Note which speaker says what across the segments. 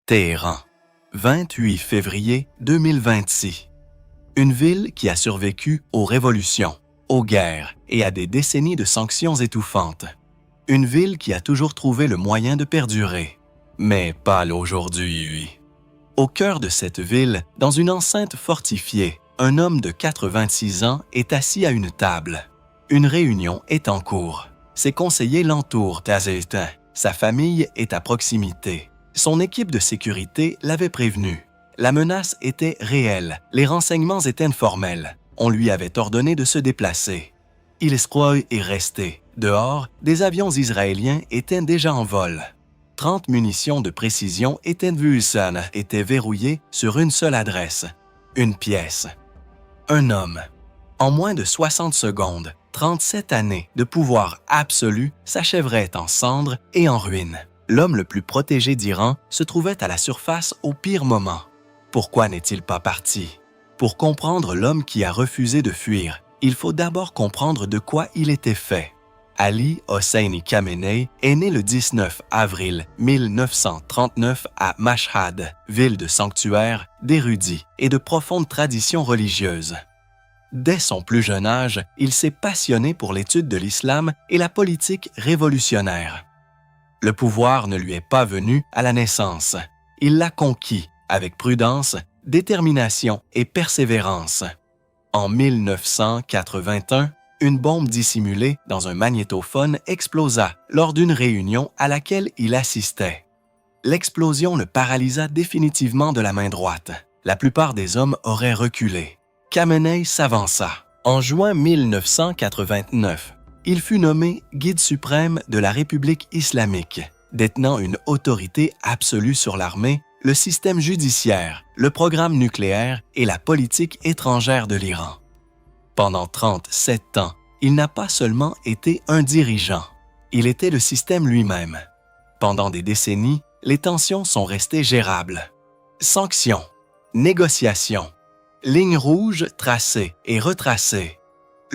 Speaker 1: Téhéran, 28 février 2026. Une ville qui a survécu aux révolutions, aux guerres et à des décennies de sanctions étouffantes. Une ville qui a toujours trouvé le moyen de perdurer, mais pas aujourd'hui. Au cœur de cette ville, dans une enceinte fortifiée, un homme de 86 ans est assis à une table. Une réunion est en cours. Ses conseillers l'entourent à Zétain. Sa famille est à proximité. Son équipe de sécurité l'avait prévenu. La menace était réelle, les renseignements étaient informels. On lui avait ordonné de se déplacer. Ilskroy est resté. Dehors, des avions israéliens étaient déjà en vol. 30 munitions de précision étaient verrouillées sur une seule adresse. Une pièce. Un homme. En moins de 60 secondes, 37 années de pouvoir absolu s'achèveraient en cendres et en ruines. L'homme le plus protégé d'Iran se trouvait à la surface au pire moment. Pourquoi n'est-il pas parti? Pour comprendre l'homme qui a refusé de fuir, il faut d'abord comprendre de quoi il était fait. Ali Hosseini Khamenei est né le 19 avril 1939 à Mashhad, ville de sanctuaire, d'érudits et de profondes traditions religieuses. Dès son plus jeune âge, il s'est passionné pour l'étude de l'islam et la politique révolutionnaire. Le pouvoir ne lui est pas venu à la naissance. Il l'a conquis avec prudence, détermination et persévérance. En 1981, une bombe dissimulée dans un magnétophone explosa lors d'une réunion à laquelle il assistait. L'explosion le paralysa définitivement de la main droite. La plupart des hommes auraient reculé. Khamenei s'avança. En juin 1989, il fut nommé guide suprême de la République islamique, détenant une autorité absolue sur l'armée, le système judiciaire, le programme nucléaire et la politique étrangère de l'Iran. Pendant 37 ans, il n'a pas seulement été un dirigeant, il était le système lui-même. Pendant des décennies, les tensions sont restées gérables. Sanctions, négociations, lignes rouges tracées et retracées.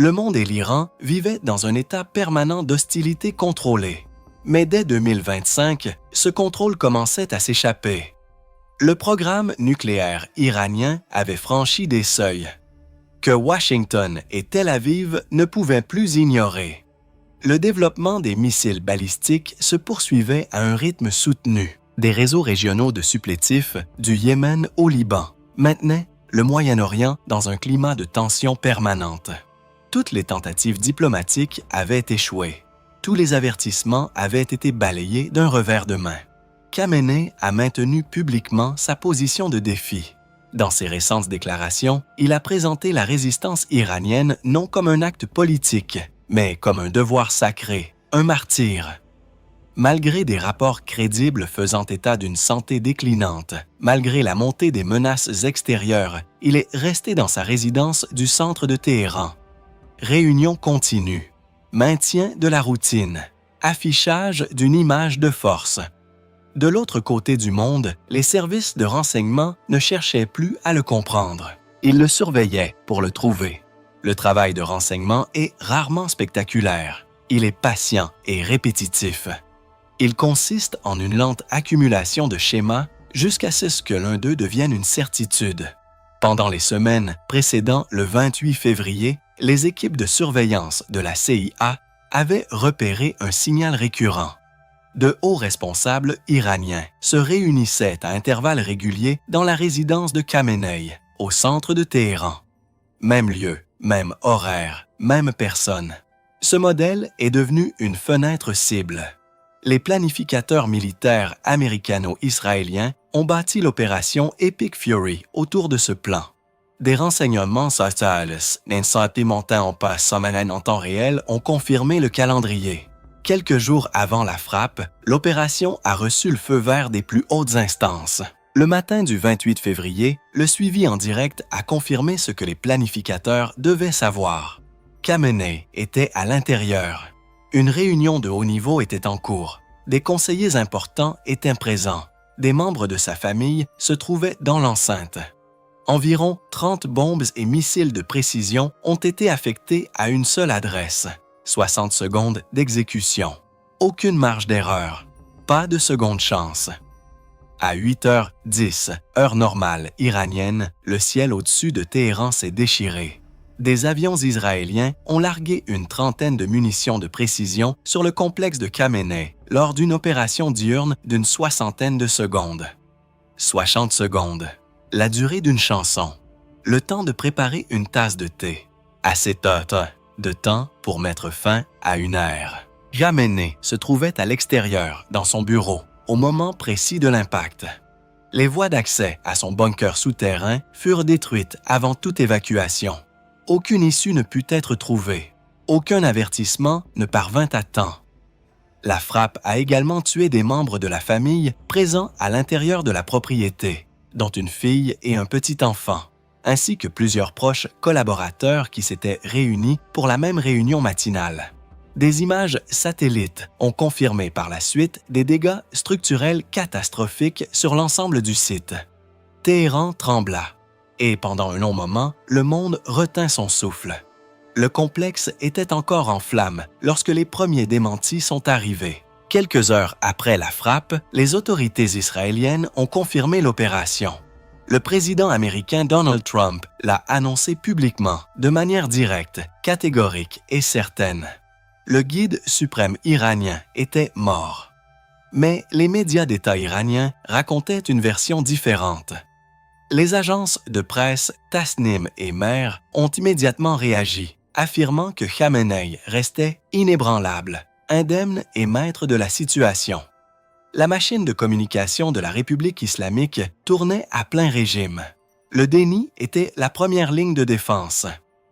Speaker 1: Le monde et l'Iran vivaient dans un état permanent d'hostilité contrôlée. Mais dès 2025, ce contrôle commençait à s'échapper. Le programme nucléaire iranien avait franchi des seuils que Washington et Tel Aviv ne pouvaient plus ignorer. Le développement des missiles balistiques se poursuivait à un rythme soutenu. Des réseaux régionaux de supplétifs, du Yémen au Liban, maintenaient le Moyen-Orient dans un climat de tension permanente. Toutes les tentatives diplomatiques avaient échoué. Tous les avertissements avaient été balayés d'un revers de main. Khamenei a maintenu publiquement sa position de défi. Dans ses récentes déclarations, il a présenté la résistance iranienne non comme un acte politique, mais comme un devoir sacré, un martyr. Malgré des rapports crédibles faisant état d'une santé déclinante, malgré la montée des menaces extérieures, il est resté dans sa résidence du centre de Téhéran. Réunion continue, maintien de la routine, affichage d'une image de force. De l'autre côté du monde, les services de renseignement ne cherchaient plus à le comprendre. Ils le surveillaient pour le trouver. Le travail de renseignement est rarement spectaculaire. Il est patient et répétitif. Il consiste en une lente accumulation de schémas jusqu'à ce que l'un d'eux devienne une certitude. Pendant les semaines précédant le 28 février, les équipes de surveillance de la CIA avaient repéré un signal récurrent. De hauts responsables iraniens se réunissaient à intervalles réguliers dans la résidence de Khamenei, au centre de Téhéran. Même lieu, même horaire, même personne. Ce modèle est devenu une fenêtre cible. Les planificateurs militaires américano-israéliens ont bâti l'opération Epic Fury autour de ce plan. Des renseignements satellites en temps réel ont confirmé le calendrier. Quelques jours avant la frappe, l'opération a reçu le feu vert des plus hautes instances. Le matin du 28 février, le suivi en direct a confirmé ce que les planificateurs devaient savoir. Khamenei était à l'intérieur. Une réunion de haut niveau était en cours. Des conseillers importants étaient présents. Des membres de sa famille se trouvaient dans l'enceinte. Environ 30 bombes et missiles de précision ont été affectés à une seule adresse. 60 secondes d'exécution. Aucune marge d'erreur. Pas de seconde chance. À 8h10, heure normale iranienne, le ciel au-dessus de Téhéran s'est déchiré. Des avions israéliens ont largué une trentaine de munitions de précision sur le complexe de Khamenei lors d'une opération diurne d'une soixantaine de secondes. 60 secondes, la durée d'une chanson, le temps de préparer une tasse de thé. Assez de temps pour mettre fin à une ère. Khamenei se trouvait à l'extérieur, dans son bureau, au moment précis de l'impact. Les voies d'accès à son bunker souterrain furent détruites avant toute évacuation. Aucune issue ne put être trouvée. Aucun avertissement ne parvint à temps. La frappe a également tué des membres de la famille présents à l'intérieur de la propriété, dont une fille et un petit enfant, ainsi que plusieurs proches collaborateurs qui s'étaient réunis pour la même réunion matinale. Des images satellites ont confirmé par la suite des dégâts structurels catastrophiques sur l'ensemble du site. Téhéran trembla, et pendant un long moment, le monde retint son souffle. Le complexe était encore en flammes lorsque les premiers démentis sont arrivés. Quelques heures après la frappe, les autorités israéliennes ont confirmé l'opération. Le président américain Donald Trump l'a annoncé publiquement, de manière directe, catégorique et certaine. Le guide suprême iranien était mort. Mais les médias d'État iraniens racontaient une version différente. Les agences de presse Tasnim et Mer ont immédiatement réagi, affirmant que Khamenei restait inébranlable, indemne et maître de la situation. La machine de communication de la République islamique tournait à plein régime. Le déni était la première ligne de défense.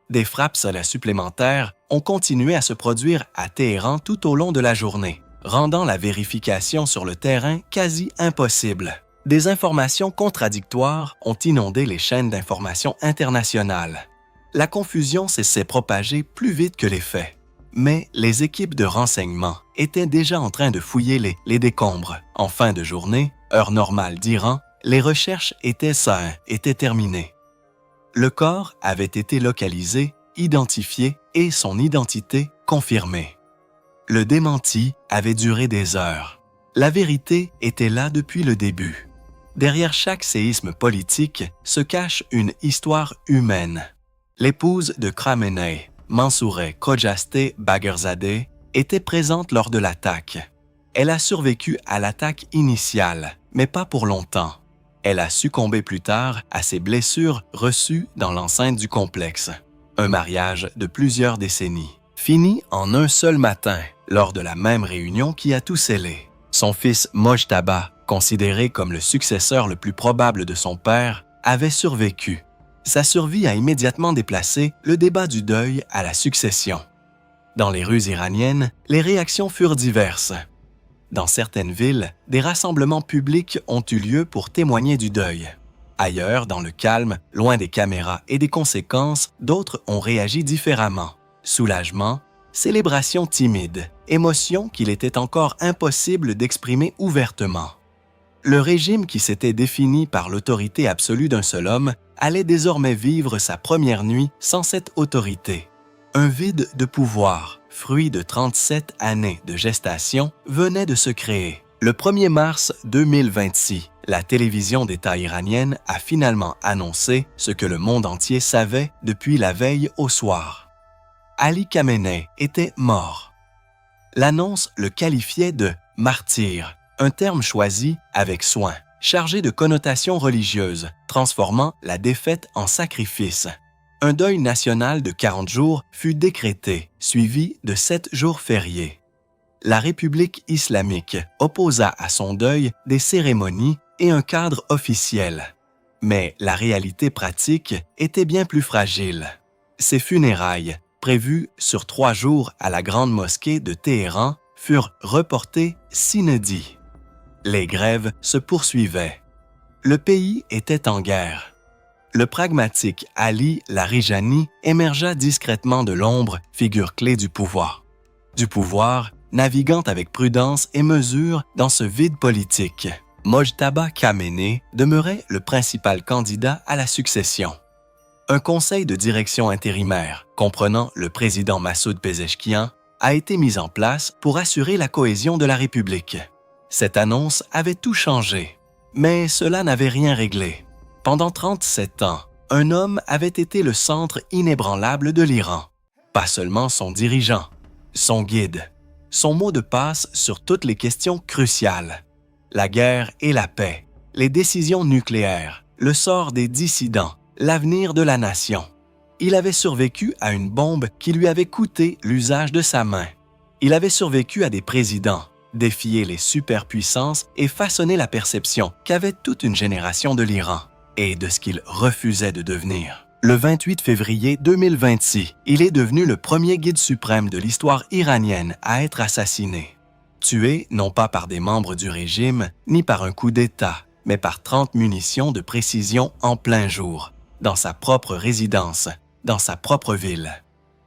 Speaker 1: Des frappes solaires supplémentaires ont continué à se produire à Téhéran tout au long de la journée, rendant la vérification sur le terrain quasi impossible. Des informations contradictoires ont inondé les chaînes d'information internationales. La confusion s'est propagée plus vite que les faits. Mais les équipes de renseignement étaient déjà en train de fouiller les décombres. En fin de journée, heure normale d'Iran, les recherches étaient terminées. Le corps avait été localisé, identifié et son identité confirmée. Le démenti avait duré des heures. La vérité était là depuis le début. Derrière chaque séisme politique se cache une histoire humaine. L'épouse de Khamenei, Mansoureh Khojaste Bagherzadeh, était présente lors de l'attaque. Elle a survécu à l'attaque initiale, mais pas pour longtemps. Elle a succombé plus tard à ses blessures reçues dans l'enceinte du complexe. Un mariage de plusieurs décennies, fini en un seul matin, lors de la même réunion qui a tout scellé. Son fils Mojtaba, considéré comme le successeur le plus probable de son père, avait survécu. Sa survie a immédiatement déplacé le débat du deuil à la succession. Dans les rues iraniennes, les réactions furent diverses. Dans certaines villes, des rassemblements publics ont eu lieu pour témoigner du deuil. Ailleurs, dans le calme, loin des caméras et des conséquences, d'autres ont réagi différemment. Soulagement, célébration timide, émotion qu'il était encore impossible d'exprimer ouvertement. Le régime qui s'était défini par l'autorité absolue d'un seul homme allait désormais vivre sa première nuit sans cette autorité. Un vide de pouvoir, fruit de 37 années de gestation, venait de se créer. Le 1er mars 2026, la télévision d'État iranienne a finalement annoncé ce que le monde entier savait depuis la veille au soir. Ali Khamenei était mort. L'annonce le qualifiait de « martyr », un terme choisi avec soin, chargé de connotations religieuses, transformant la défaite en sacrifice. Un deuil national de 40 jours fut décrété, suivi de 7 jours fériés. La République islamique opposa à son deuil des cérémonies et un cadre officiel. Mais la réalité pratique était bien plus fragile. Ces funérailles, prévues sur 3 jours à la Grande Mosquée de Téhéran, furent reportées sine die. Les grèves se poursuivaient. Le pays était en guerre. Le pragmatique Ali Larijani émergea discrètement de l'ombre, figure clé du pouvoir. Du pouvoir, naviguant avec prudence et mesure dans ce vide politique. Mojtaba Khamenei demeurait le principal candidat à la succession. Un conseil de direction intérimaire, comprenant le président Massoud Pezeshkian, a été mis en place pour assurer la cohésion de la République. Cette annonce avait tout changé. Mais cela n'avait rien réglé. Pendant 37 ans, un homme avait été le centre inébranlable de l'Iran. Pas seulement son dirigeant, son guide, son mot de passe sur toutes les questions cruciales. La guerre et la paix, les décisions nucléaires, le sort des dissidents, l'avenir de la nation. Il avait survécu à une bombe qui lui avait coûté l'usage de sa main. Il avait survécu à des présidents, défié les superpuissances et façonné la perception qu'avait toute une génération de l'Iran et de ce qu'il refusait de devenir. Le 28 février 2026, il est devenu le premier guide suprême de l'histoire iranienne à être assassiné. Tué non pas par des membres du régime, ni par un coup d'État, mais par 30 munitions de précision en plein jour, dans sa propre résidence, dans sa propre ville.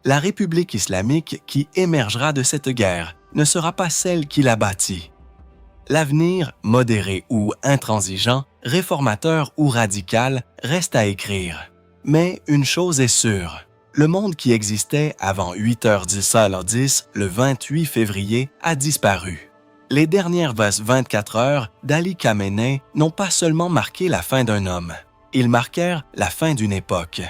Speaker 1: La République islamique qui émergera de cette guerre ne sera pas celle qui l'a bâtie. L'avenir, modéré ou intransigeant, réformateur ou radical, reste à écrire. Mais une chose est sûre, le monde qui existait avant 8h10 à l'heure 10, le 28 février, a disparu. Les dernières 24 heures d'Ali Khamenei n'ont pas seulement marqué la fin d'un homme, ils marquèrent la fin d'une époque.